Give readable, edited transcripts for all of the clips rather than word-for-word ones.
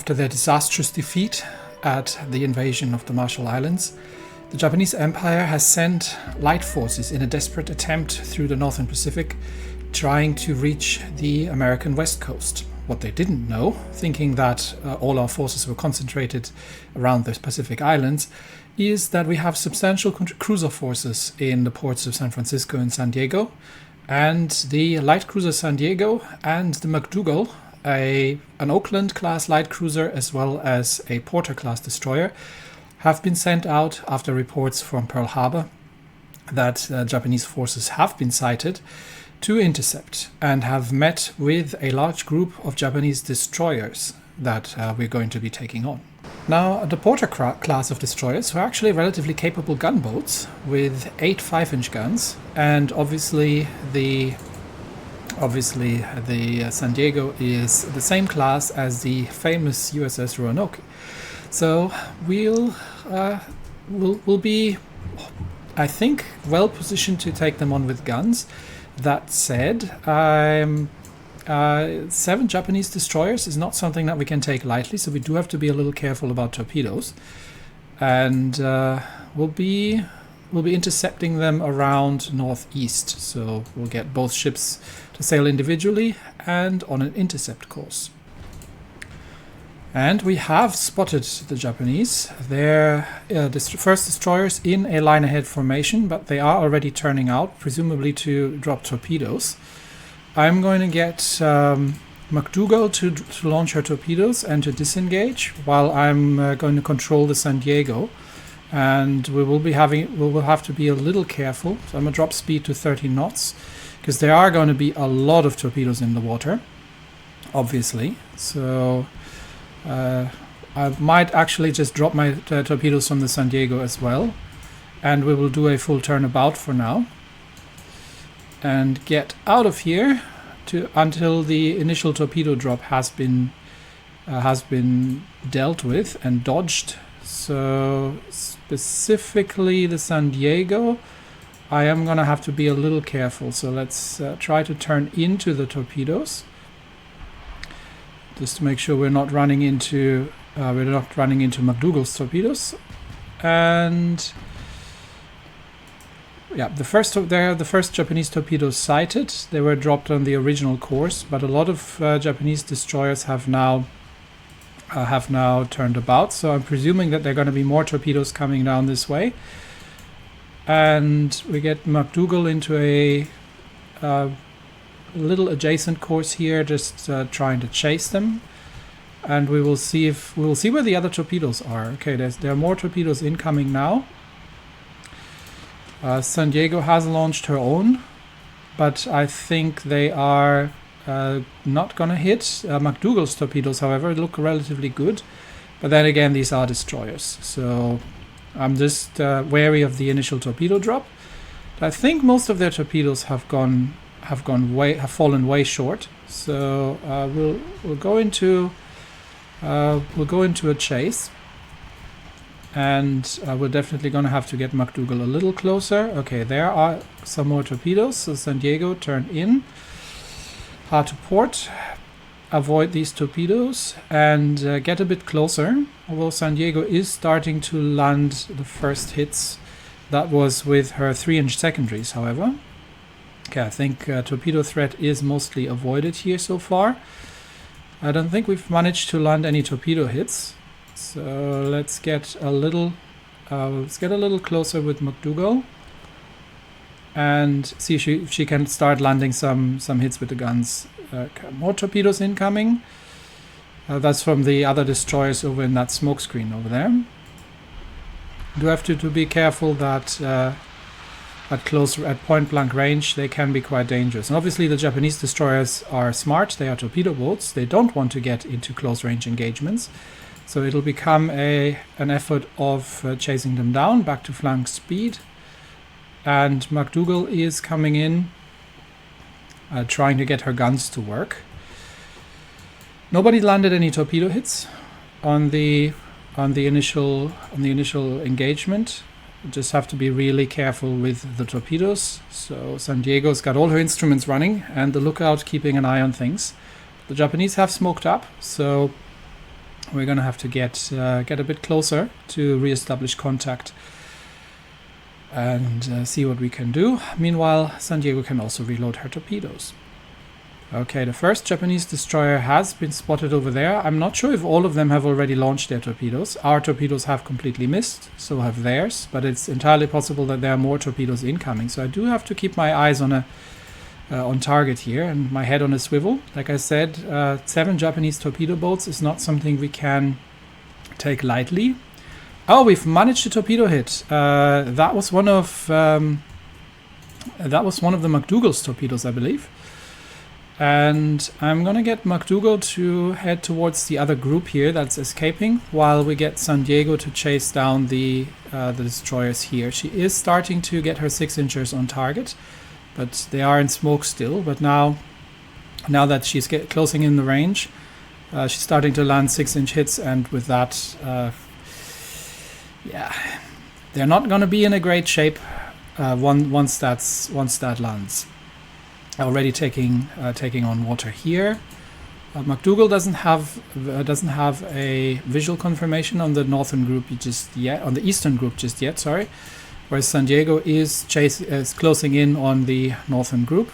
After their disastrous defeat at the invasion of the Marshall Islands, the Japanese Empire has sent light forces in a desperate attempt through the Northern Pacific, trying to reach the American West Coast. What they didn't know, thinking that all our forces were concentrated around the Pacific Islands, is that we have substantial cruiser forces in the ports of San Francisco and San Diego, and the light cruiser San Diego and the McDougall, an Oakland-class light cruiser as well as a Porter-class destroyer, have been sent out after reports from Pearl Harbor that Japanese forces have been sighted to intercept, and have met with a large group of Japanese destroyers that we're going to be taking on. Now, the Porter class of destroyers are actually relatively capable gunboats with 8 5-inch guns, and obviously the San Diego is the same class as the famous USS Roanoke. So we'll be, I think, well positioned to take them on with guns. That said, 7 Japanese destroyers is not something that we can take lightly, so we do have to be a little careful about torpedoes. And we'll be intercepting them around northeast, so we'll get both ships to sail individually and on an intercept course. And we have spotted the Japanese. They're first destroyers in a line ahead formation, but they are already turning out, presumably to drop torpedoes. I'm going to get McDougall to launch her torpedoes and to disengage, while I'm going to control the San Diego. And we will have to be a little careful. So I'm going to drop speed to 30 knots, because there are going to be a lot of torpedoes in the water, obviously. So I might actually just drop my torpedoes from the San Diego as well, and we will do a full turnabout for now and get out of here until the initial torpedo drop has been dealt with and dodged. So specifically the San Diego, I am going to have to be a little careful. So let's try to turn into the torpedoes, just to make sure we're not running into McDougall's torpedoes. And yeah, the first Japanese torpedoes sighted. They were dropped on the original course, but a lot of Japanese destroyers have now turned about. So I'm presuming that there are going to be more torpedoes coming down this way. And we get McDougall into a little adjacent course here, just trying to chase them, and we will see where the other torpedoes are. Okay, there are more torpedoes incoming now. San Diego has launched her own, but I think they are not gonna hit. McDougall's torpedoes, however, look relatively good, but then again, these are destroyers, so I'm just wary of the initial torpedo drop. I think most of their torpedoes have fallen way short. So we'll go into a chase, and we're definitely going to have to get McDougall a little closer. Okay, there are some more torpedoes. So San Diego, turn in, hard to port, avoid these torpedoes, and get a bit closer. Although San Diego is starting to land the first hits. That was with her 3-inch secondaries, however. Okay, I think torpedo threat is mostly avoided here so far. I don't think we've managed to land any torpedo hits. So let's get a little closer with McDougall and see if she can start landing some hits with the guns. More torpedoes incoming. That's from the other destroyers over in that smoke screen over there. Do have to be careful that at point blank range they can be quite dangerous. And obviously the Japanese destroyers are smart. They are torpedo boats. They don't want to get into close range engagements. So it'll become an effort of chasing them down back to flank speed. And McDougall is coming in, trying to get her guns to work. Nobody landed any torpedo hits on the initial engagement. You just have to be really careful with the torpedoes. So San Diego's got all her instruments running and the lookout keeping an eye on things. The Japanese have smoked up, so we're gonna have to get a bit closer to re-establish contact and see what we can do. Meanwhile, San Diego can also reload her torpedoes. Okay, the first Japanese destroyer has been spotted over there. I'm not sure if all of them have already launched their torpedoes. Our torpedoes have completely missed, so have theirs, but it's entirely possible that there are more torpedoes incoming. So I do have to keep my eyes on target here and my head on a swivel. Like I said, 7 Japanese torpedo boats is not something we can take lightly. Oh, we've managed a torpedo hit. That was one of the McDougal's torpedoes, I believe. And I'm gonna get McDougal to head towards the other group here that's escaping, while we get San Diego to chase down the destroyers here. She is starting to get her 6-inchers on target, but they are in smoke still. But now that she's closing in the range, she's starting to land 6-inch hits, and with that, yeah, they're not gonna be in a great shape once that lands. Already taking on water here. McDougal doesn't have a visual confirmation on the northern group just yet, on the eastern group just yet. Sorry, whereas San Diego is closing in on the northern group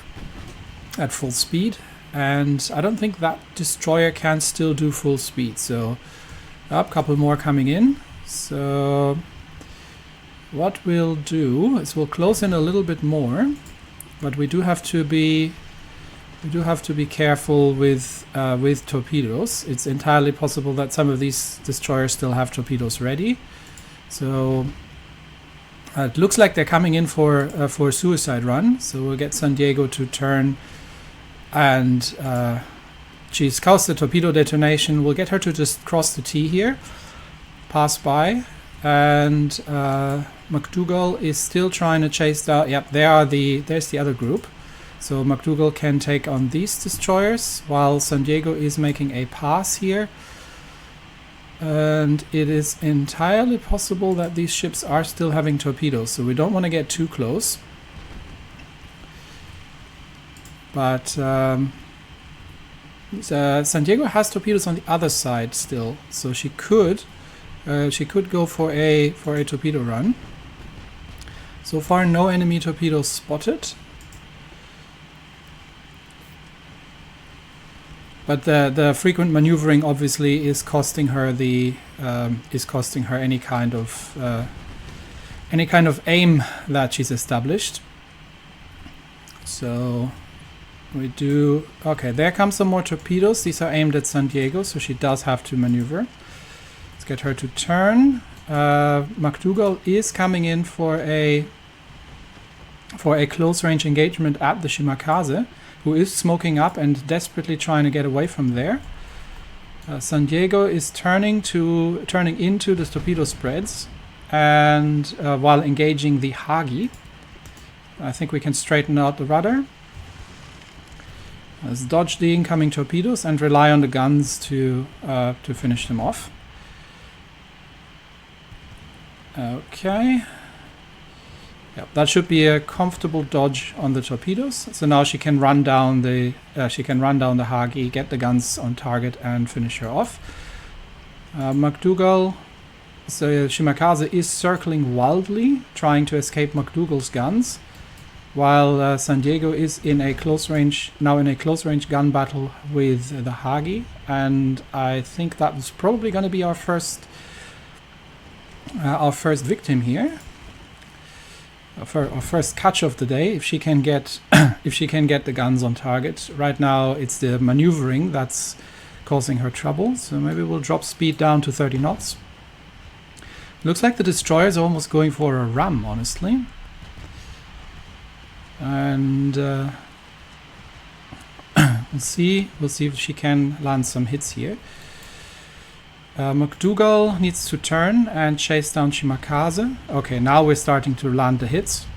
at full speed, and I don't think that destroyer can still do full speed. So, a couple more coming in. So, what we'll do is we'll close in a little bit more. But we do have to be careful with torpedoes. It's entirely possible that some of these destroyers still have torpedoes ready. So it looks like they're coming in for a suicide run. So we'll get San Diego to turn, and she's caused a torpedo detonation. We'll get her to just cross the T here, pass by. And McDougal is still trying to chase down. Yep, there's the other group. So McDougal can take on these destroyers while San Diego is making a pass here. And it is entirely possible that these ships are still having torpedoes, so we don't want to get too close. But San Diego has torpedoes on the other side still, so she could go for a torpedo run. So far, no enemy torpedoes spotted. But the frequent maneuvering obviously is costing her any kind of aim that she's established. So we do okay. There comes some more torpedoes. These are aimed at San Diego, so she does have to maneuver. Let's get her to turn. McDougal is coming in for a close range engagement at the Kamikaze, who is smoking up and desperately trying to get away from there. San Diego is turning into the torpedo spreads, and while engaging the Hagi, I think we can straighten out the rudder. Let's dodge the incoming torpedoes and rely on the guns to finish them off. Okay. Yep, that should be a comfortable dodge on the torpedoes. So now she can run down the Hagi, get the guns on target, and finish her off. McDougal, so Kamikaze is circling wildly, trying to escape McDougal's guns, while San Diego is in a close range gun battle with the Hagi, and I think that was probably going to be our first victim here. Our first catch of the day, if she can get the guns on target. Right now it's the maneuvering that's causing her trouble, so maybe we'll drop speed down to 30 knots. Looks like the destroyers are almost going for a ram, honestly. And we'll see if she can land some hits here. McDougal needs to turn and chase down Kamikaze. Okay, now we're starting to land the hits.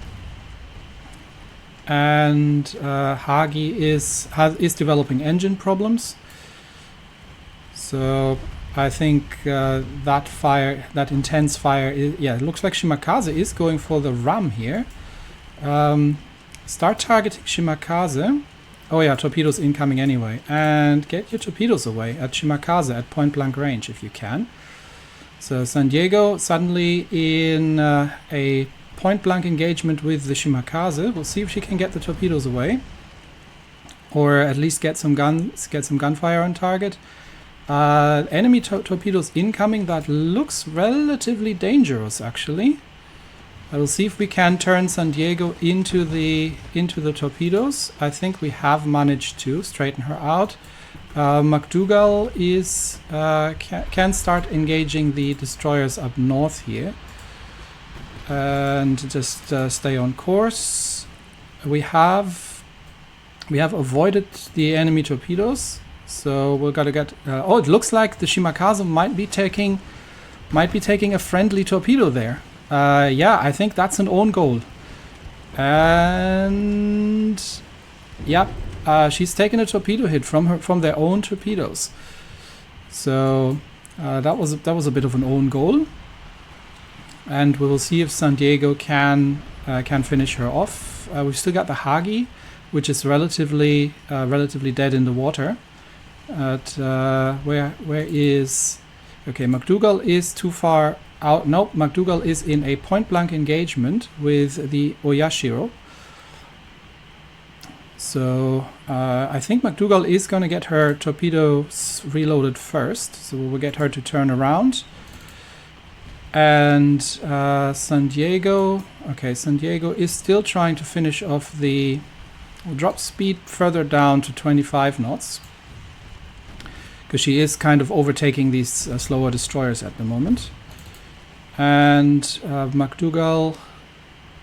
And Hagi is developing engine problems. So I think that intense fire, it looks like Kamikaze is going for the ram here. Start targeting Kamikaze. Oh yeah, torpedoes incoming anyway. And get your torpedoes away at Kamikaze at point blank range if you can. So San Diego suddenly in a point blank engagement with the Kamikaze. We'll see if she can get the torpedoes away, or at least get some gunfire on target. Enemy torpedoes incoming. That looks relatively dangerous, actually. I will see if we can turn San Diego into the torpedoes. I think we have managed to straighten her out. MacDougall is can start engaging the destroyers up north here, and just stay on course. We have avoided the enemy torpedoes, so we're gonna get. Oh, it looks like the Kamikaze might be taking a friendly torpedo there. Yeah, I think that's an own goal. And yeah, she's taken a torpedo hit from their own torpedoes. So that was a bit of an own goal. And we will see if San Diego can finish her off. We've still got the Hagi, which is relatively dead in the water. Where is okay? MacDougall is too far out. Nope, MacDougall is in a point-blank engagement with the Oyashiro. So I think MacDougall is going to get her torpedoes reloaded first. So we'll get her to turn around. And San Diego. Okay, San Diego is still trying to finish off the. We'll drop speed further down to 25 knots. Because she is kind of overtaking these slower destroyers at the moment. And MacDougall,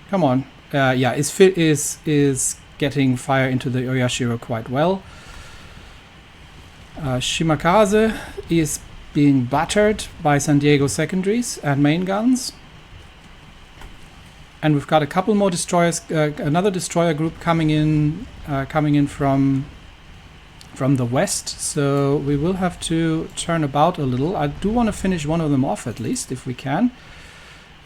come on, yeah, is getting fire into the Oyashiro quite well. Kamikaze is being battered by San Diego secondaries and main guns, and we've got a couple more destroyers, another destroyer group coming in from the west. So we will have to turn about a little. I do want to finish one of them off at least if we can.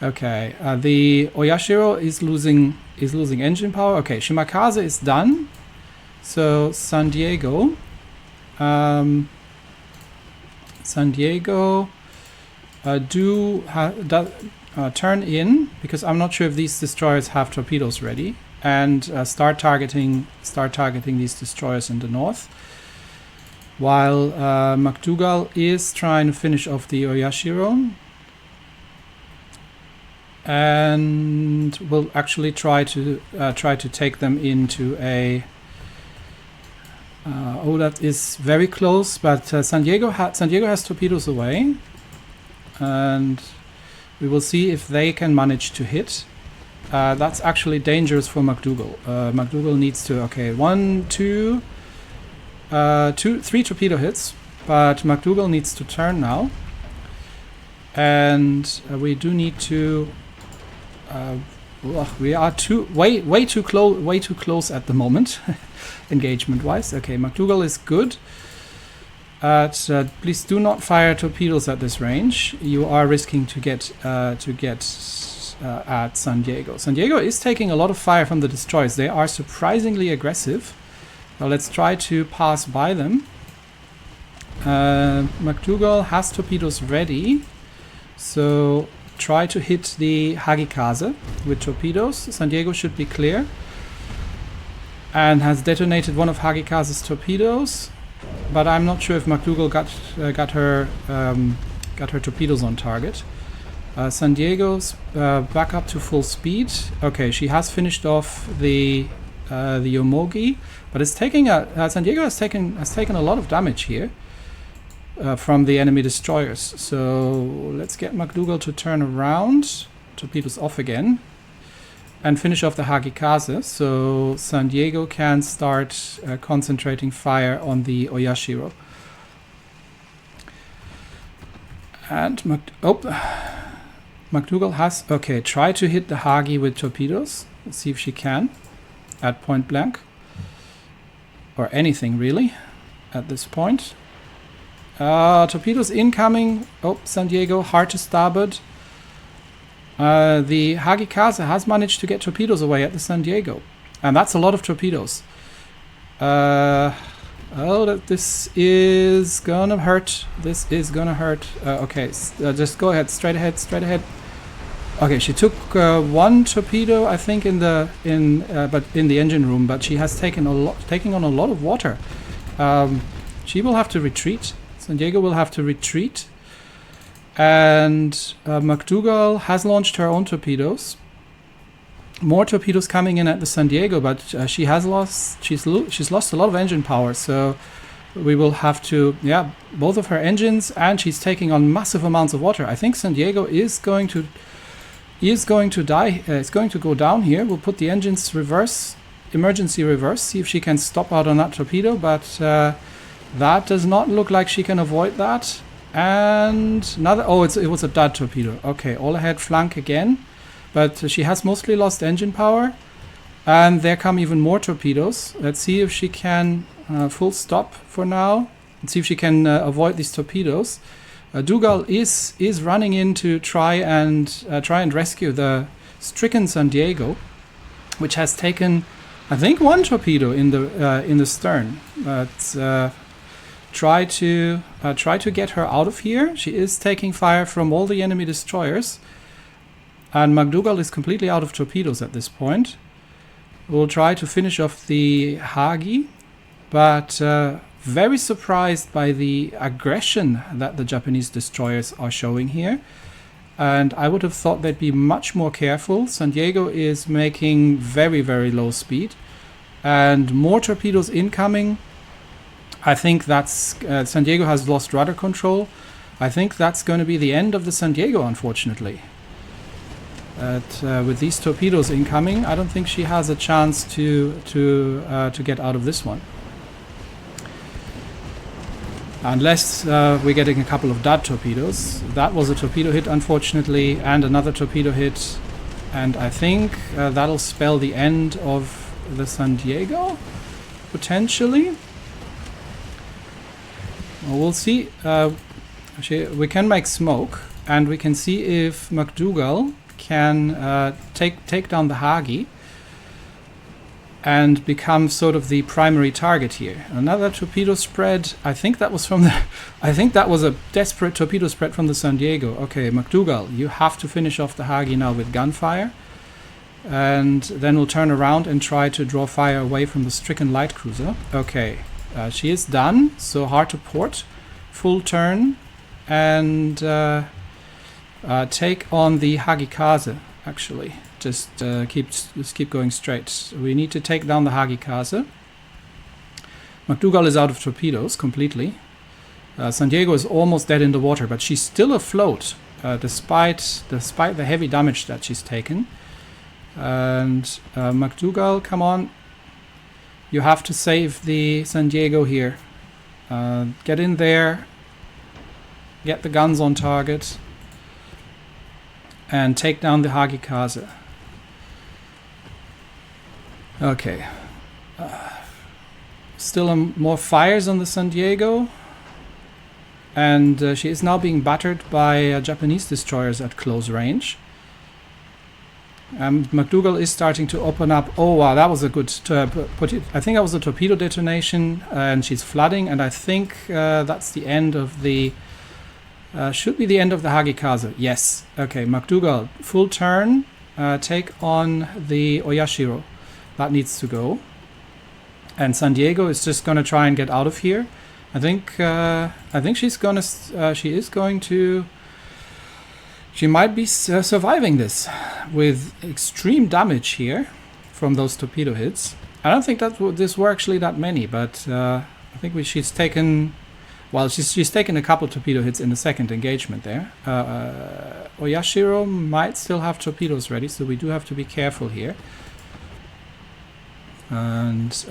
Okay, the Oyashiro is losing engine power. Okay, Kamikaze is done. So San Diego turn in, because I'm not sure if these destroyers have torpedoes ready, and start targeting these destroyers in the north. While MacDougall is trying to finish off the Oyashiro, and will actually try to take them into a. Oh, that is very close. But San Diego has torpedoes away, and we will see if they can manage to hit. That's actually dangerous for MacDougall. MacDougall needs to. Okay, 3 torpedo hits, but MacDougall needs to turn now, and we do need to. We are way too close at the moment, engagement wise. Okay, MacDougall is good. Please do not fire torpedoes at this range. You are risking to get at San Diego. San Diego is taking a lot of fire from the destroyers. They are surprisingly aggressive. Now let's try to pass by them. MacDougall has torpedoes ready, so try to hit the Kamikaze with torpedoes. San Diego should be clear, and has detonated one of Kamikaze's torpedoes, but I'm not sure if MacDougall got her torpedoes on target. San Diego's back up to full speed. Okay, she has finished off the Yomogi, but it's taking San Diego has taken a lot of damage here from the enemy destroyers. So let's get MacDougall to turn around, torpedoes off again, and finish off the Kamikaze, so San Diego can start concentrating fire on the Oyashiro. And MacDougall has, okay, try to hit the Hagi with torpedoes. Let's see if she can at point blank, or anything really at this point. Torpedoes incoming. Oh, San Diego, hard to starboard. The Kamikaze has managed to get torpedoes away at the San Diego, and that's a lot of torpedoes. Oh, this is gonna hurt. This is gonna hurt. Okay, just go ahead, straight ahead, straight ahead. Okay, she took one torpedo, I think, in the engine room, but she has taken on a lot of water. She will have to retreat. San Diego will have to retreat, and McDougall has launched her own torpedoes. More torpedoes coming in at the San Diego, but she's lost a lot of engine power, so we will have to, yeah, both of her engines, and she's taking on massive amounts of water. I think San Diego is going to die. It's going to go down here. We'll put the engines reverse, emergency reverse, see if she can stop out on that torpedo, but that does not look like she can avoid that. And another, it was a dud torpedo. Okay, all ahead flank again. But she has mostly lost engine power, and there come even more torpedoes. Let's see if she can full stop for now. Let's see if she can avoid these torpedoes. Dougal is running in to try and rescue the stricken San Diego, which has taken, I think, one torpedo in the stern. Try to get her out of here. She is taking fire from all the enemy destroyers. And McDougall is completely out of torpedoes at this point. We'll try to finish off the Hagi, but very surprised by the aggression that the Japanese destroyers are showing here. And I would have thought they'd be much more careful. San Diego is making very, very low speed, and more torpedoes incoming. I think that's San Diego has lost rudder control. I think that's going to be the end of the San Diego, unfortunately. With these torpedoes incoming, I don't think she has a chance to get out of this one, unless we're getting a couple of dud torpedoes. That was a torpedo hit, unfortunately, and another torpedo hit, and I think that'll spell the end of the San Diego, potentially. Well, we'll see. We can make smoke, and we can see if McDougall can take down the Hagi and become sort of the primary target here. Another torpedo spread. I think that was a desperate torpedo spread from the San Diego. Okay, McDougall, you have to finish off the Hagi now with gunfire, and then we'll turn around and try to draw fire away from the stricken light cruiser. Okay, she is done. So hard to port. Full turn and take on the Kamikaze, actually. Just keep going straight. We need to take down the Kamikaze. McDougall is out of torpedoes completely. San Diego is almost dead in the water, but she's still afloat, despite the heavy damage that she's taken. And McDougall, come on. You have to save the San Diego here. Get in there. Get the guns on target. And take down the Kamikaze. Okay. Still more fires on the San Diego. And she is now being battered by Japanese destroyers at close range. McDougall is starting to open up. Oh wow, that was a good I think that was a torpedo detonation, and she's flooding, and I think that's the end of the should be the end of the Kamikaze. Yes. Okay, McDougall, full turn, take on the Oyashiro. That needs to go. And San Diego is just going to try and get out of here. I think she might be surviving this with extreme damage here from those torpedo hits. I don't think that this were actually that many, but I think she's taken. Well, she's taken a couple torpedo hits in the second engagement there. Oyashiro might still have torpedoes ready, so we do have to be careful here. And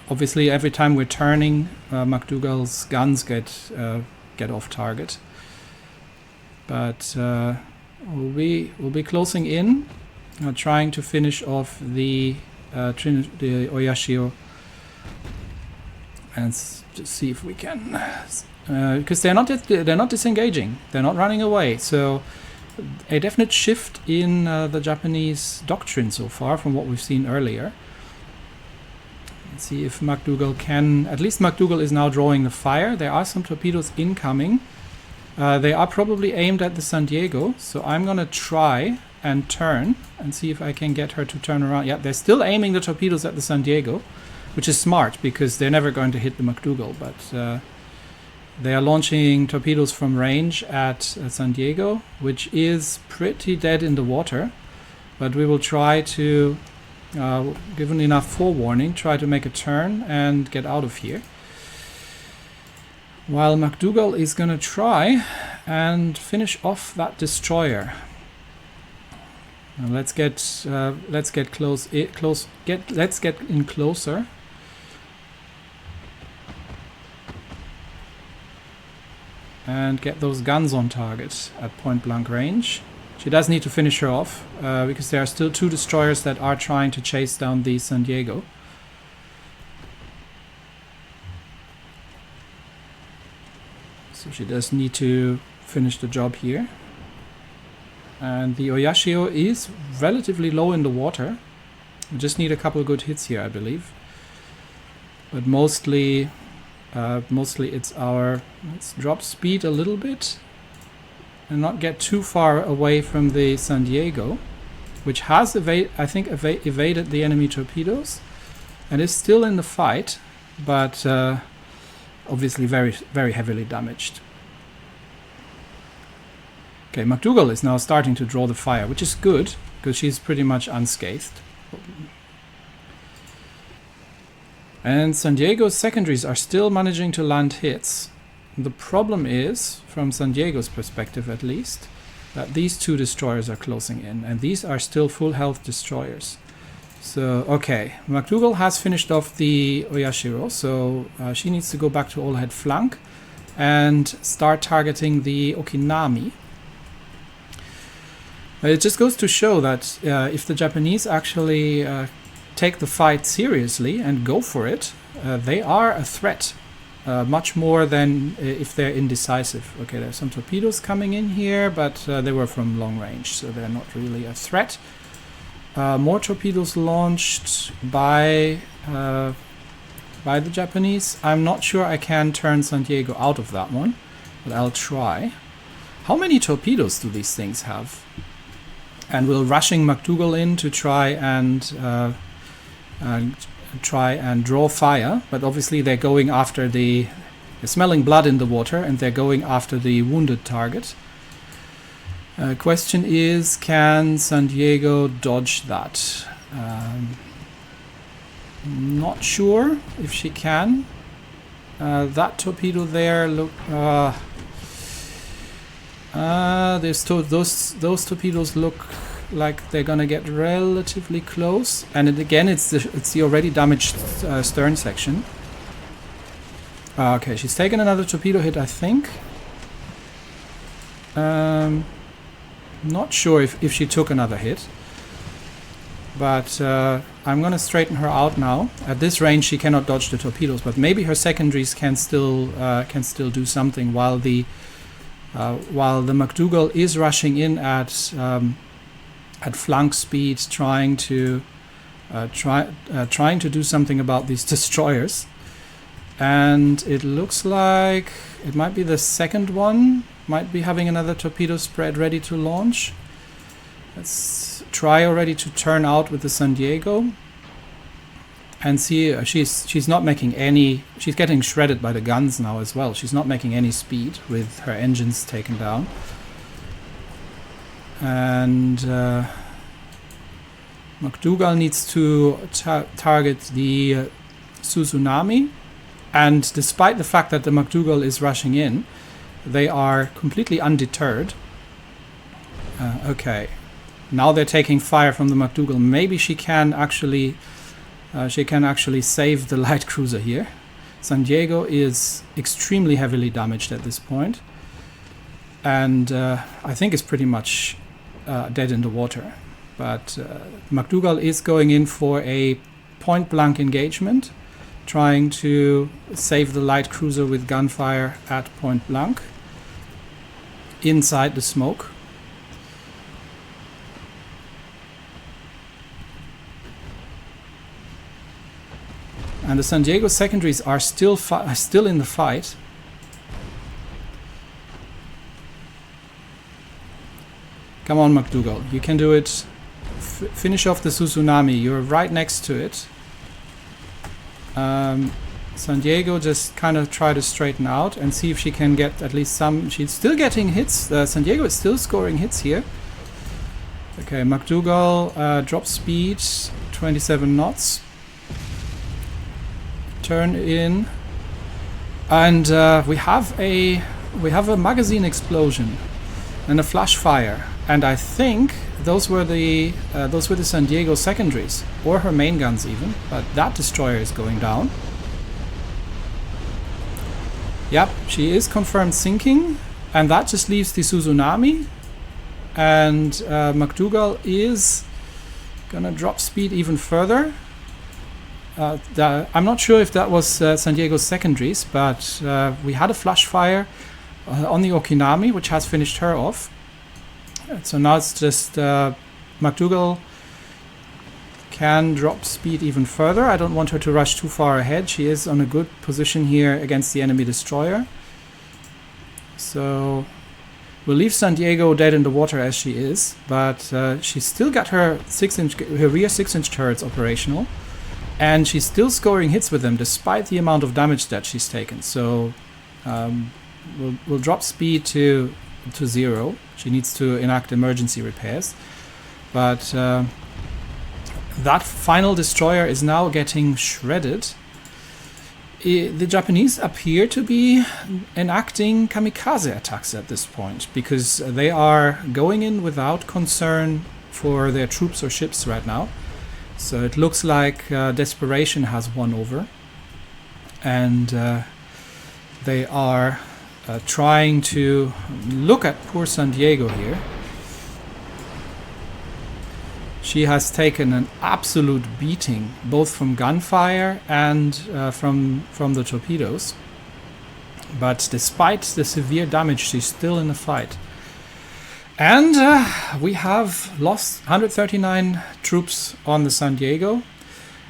obviously, every time we're turning, McDougall's guns get off target. But we'll be closing in, trying to finish off the Oyashiro, and just see if we can, because they're not disengaging, they're not running away. So a definite shift in the Japanese doctrine so far from what we've seen earlier. Let's see if MacDougall can... At least MacDougall is now drawing the fire. There are some torpedoes incoming. They are probably aimed at the San Diego, so I'm gonna try and turn and see if I can get her to turn around. Yeah, they're still aiming the torpedoes at the San Diego, which is smart because they're never going to hit the MacDougall, but they are launching torpedoes from range at San Diego, which is pretty dead in the water, but we will try to, given enough forewarning, try to make a turn and get out of here. While MacDougall is gonna try and finish off that destroyer. Let's get close. Let's get in closer. And get those guns on target at point blank range. She does need to finish her off because there are still 2 destroyers that are trying to chase down the San Diego. So she does need to finish the job here. And the Oyashio is relatively low in the water. We just need a couple of good hits here, I believe. But mostly it's our... Let's drop speed a little bit and not get too far away from the San Diego, which has, evaded the enemy torpedoes and is still in the fight, but obviously very, very heavily damaged. Okay, MacDougall is now starting to draw the fire, which is good, because she's pretty much unscathed. And San Diego's secondaries are still managing to land hits. The problem is, from San Diego's perspective at least, that these 2 destroyers are closing in, and these are still full health destroyers. So, okay, MacDougall has finished off the Oyashiro, so she needs to go back to all-head flank and start targeting the Okinami. It just goes to show that if the Japanese actually take the fight seriously and go for it, they are a threat, much more than if they're indecisive. Okay, there's some torpedoes coming in here, but they were from long range, so they're not really a threat. More torpedoes launched by the Japanese. I'm not sure I can turn San Diego out of that one, but I'll try. How many torpedoes do these things have? And we're rushing MacDougall in to try and draw fire, but obviously they're going after they're smelling blood in the water, and they're going after the wounded target. Question is, can San Diego dodge that? Not sure if she can. That torpedo there, look. Those torpedoes look like they're gonna get relatively close, and again it's the already damaged stern section. Okay, she's taken another torpedo hit, I think. Not sure if she took another hit, but I'm gonna straighten her out now. At this range she cannot dodge the torpedoes, but maybe her secondaries can still do something while the MacDougall is rushing in at flank speed, trying to do something about these destroyers. And it looks like it might be the second one, might be having another torpedo spread ready to launch. Let's try already to turn out with the San Diego. And see, she's not making any... She's getting shredded by the guns now as well. She's not making any speed with her engines taken down. And MacDougall needs to target the Suzunami. And despite the fact that the MacDougall is rushing in, they are completely undeterred. Okay. Now they're taking fire from the MacDougall. Maybe she can actually... save the light cruiser here. San Diego is extremely heavily damaged at this point, and I think it's pretty much dead in the water. But MacDougall is going in for a point-blank engagement, trying to save the light cruiser with gunfire at point blank inside the smoke. And the San Diego secondaries are still in the fight. Come on, McDougall, you can do it. Finish off the Tsunami. You're right next to it. San Diego, just kind of try to straighten out and see if she can get at least some. She's still getting hits. San Diego is still scoring hits here. Okay, McDougall, drop speed, 27 knots. Turn in, and we have a magazine explosion and a flash fire, and I think those were the San Diego secondaries or her main guns even. But that destroyer is going down. Yep, she is confirmed sinking, and that just leaves the Tsunami, and McDougall is gonna drop speed even further. I'm not sure if that was San Diego's secondaries, but we had a flash fire on the Okinami, which has finished her off. So now it's just McDougall can drop speed even further. I don't want her to rush too far ahead. She is on a good position here against the enemy destroyer. So we'll leave San Diego dead in the water as she is, but she's still got her rear 6-inch turrets operational. And she's still scoring hits with them despite the amount of damage that she's taken. So we'll drop speed to 0. She needs to enact emergency repairs. But that final destroyer is now getting shredded. The Japanese appear to be enacting kamikaze attacks at this point, because they are going in without concern for their troops or ships right now. So it looks like desperation has won over, and they are trying to look at poor San Diego here. She has taken an absolute beating, both from gunfire and from the torpedoes. But despite the severe damage, she's still in the fight. And we have lost 139 troops on the San Diego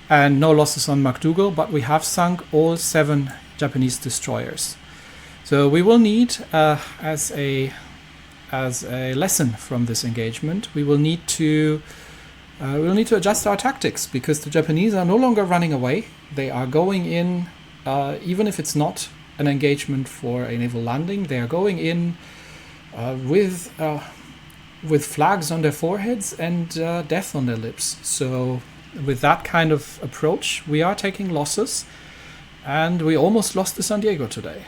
and no losses on McDougall, but we have sunk all 7 Japanese destroyers. So we will need, as a lesson from this engagement, we will need to adjust our tactics, because the Japanese are no longer running away. They are going in, even if it's not an engagement for a naval landing, they are going in with flags on their foreheads and death on their lips. So with that kind of approach, we are taking losses, and we almost lost the San Diego today.